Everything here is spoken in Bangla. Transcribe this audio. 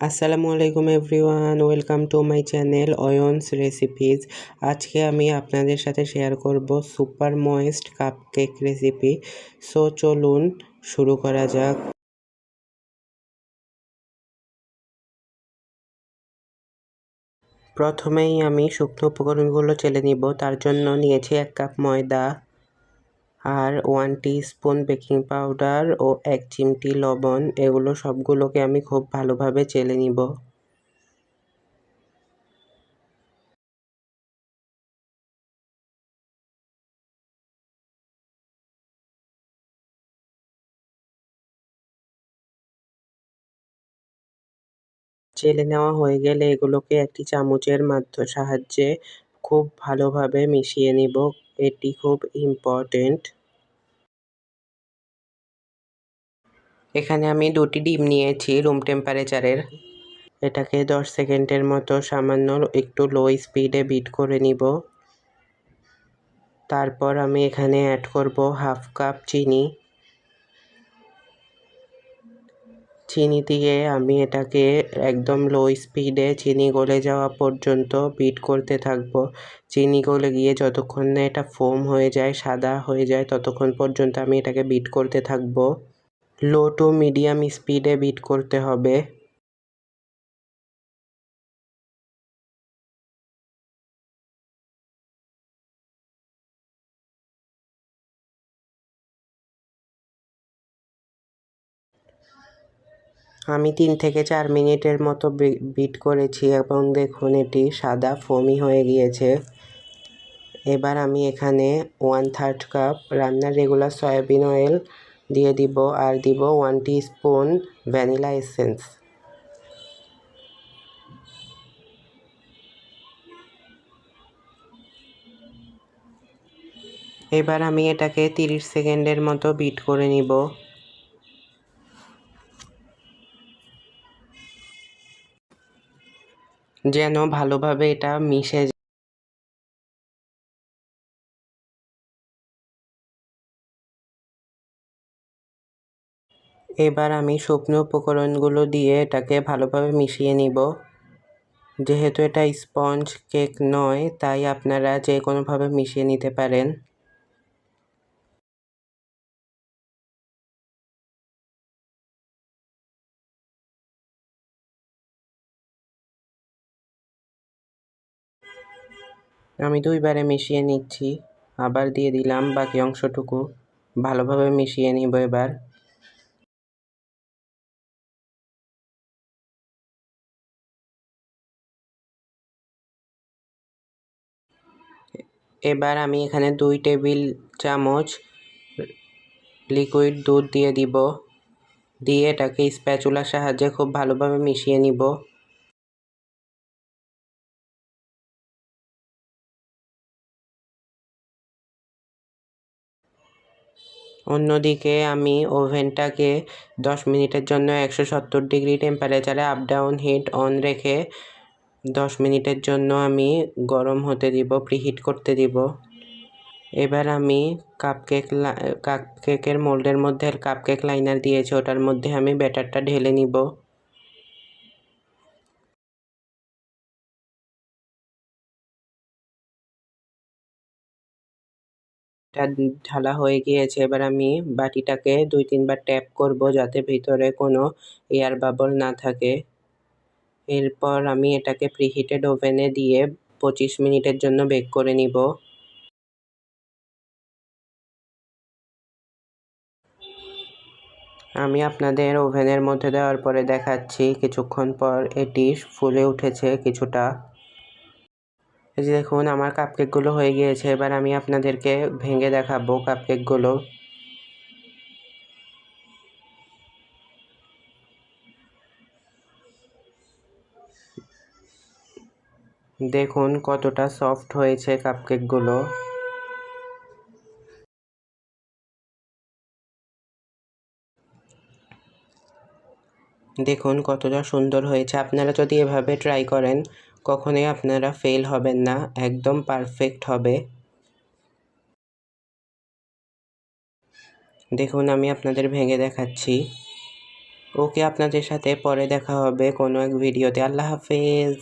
আসসালামু আলাইকুম everyone, welcome to my channel Ayon's recipes. আজকে আমি আপনাদের সাথে শেয়ার করব super moist cupcake recipe. So চলুন শুরু করা যাক। প্রথমেই আমি শুকনো উপকরণগুলো চেলে নিব। তার জন্য নিয়েছি 1 কাপ ময়দা আর 1 টিস্পুন বেকিং পাউডার ও 1 চিমটি লবণ। এগুলো সবগুলোকে আমি খুব ভালোভাবে চেলে নিব। চেলে নেওয়া হয়ে গেলে এগুলোকে একটি চামচের সাহায্যে খুব ভালোভাবে মিশিয়ে নিব। এটি খুব ইম্পর্টেন্ট। এখানে আমি 2টি ডিম নিয়েছি রুম টেম্পারেচারের। এটাকে 10 সেকেন্ডের মতো সামান্য একটু লো স্পিডে বিট করে নিব। তারপর আমি এখানে অ্যাড করব 1/2 কাপ চিনি। চিনি দিয়ে আমি এটাকে একদম লো স্পিডে চিনি গলে যাওয়া পর্যন্ত বিট করতে থাকবো। চিনি গলে গিয়ে যতক্ষণ না এটা ফোম হয়ে যায়, সাদা হয়ে যায়, ততক্ষণ পর্যন্ত আমি এটাকে বিট করতে থাকবো। লো টু মিডিয়াম স্পিডে বিট করতে হবে। আমি 3 থেকে 4 মিনিটের মতো বিট করেছি এবং দেখুন এটি সাদা ফোমি হয়ে গিয়েছে। এবার আমি এখানে 1/3 কাপ রান্নার রেগুলার সয়াবিন অয়েল দিয়ে দিব আর দিব 1 টিস্পুন ভ্যানিলা এসেন্স। এবার আমি এটাকে 30 সেকেন্ডের মতো বিট করে নিব। যেন ভালোভাবে এটা মিশে যায়। এবার আমি শুকনো উপকরণগুলো দিয়ে এটাকে ভালোভাবে মিশিয়ে নিব। যেহেতু এটা স্পঞ্জ কেক নয়, তাই আপনারা যে কোনোভাবে মিশিয়ে নিতে পারেন। আমি 2বারে মিশিয়ে নিচ্ছি, আবার দিয়ে দিলাম বাকি অংশটুকু। ভালোভাবে মিশিয়ে নিব এবার। এবার আমি এখানে 2 টেবিল চামচ লিকুইড দুধ দিয়ে দিব। দিয়ে এটাকে স্প্যাচুলার সাহায্যে খুব ভালোভাবে মিশিয়ে নিব। অন্যদিকে আমি ওভেনটাকে 10 মিনিটের জন্য 170 ডিগ্রি টেম্পারেচারে আপ ডাউন হিট অন রেখে 10 মিনিটের জন্য আমি গরম হতে দিব, প্রিহিট করতে দিব। এবার আমি কাপকেকের মোল্ডের মধ্যে কাপকেক লাইনার দিয়েছি, ওটার মধ্যে আমি ব্যাটারটা ঢেলে নিব। এটা ঢালা হয়ে গিয়েছে। এবার আমি বাটিটাকে 2-3 বার ট্যাপ করব যাতে ভিতরে কোনো এয়ার বাবল না থাকে। এরপর আমি এটাকে প্রিহিটেড ওভেনে দিয়ে 25 মিনিটের জন্য বেক করে নিব। আমি আপনাদের ওভেনের মধ্যে দেওয়ার পরে দেখাচ্ছি কিছুক্ষণ পর এটি ফুলে উঠেছে কিছুটা। এই যে দেখুন আমার কাপকেকগুলো হয়ে গিয়েছে। এবার আমি আপনাদেরকে ভেঙে দেখাবো কাপকেকগুলো। দেখুন কতটা সফট হয়েছে কাপকেকগুলো। দেখুন কতটা সুন্দর হয়েছে। আপনারা যদি এভাবে ট্রাই করেন কখনোই আপনারা ফেল হবেন না, একদম পারফেক্ট হবে। দেখুন আমি আপনাদের ভেঙে দেখাচ্ছি। ওকে, আপনাদের সাথে পরে দেখা হবে কোনো এক ভিডিওতে। আল্লাহ হাফেজ।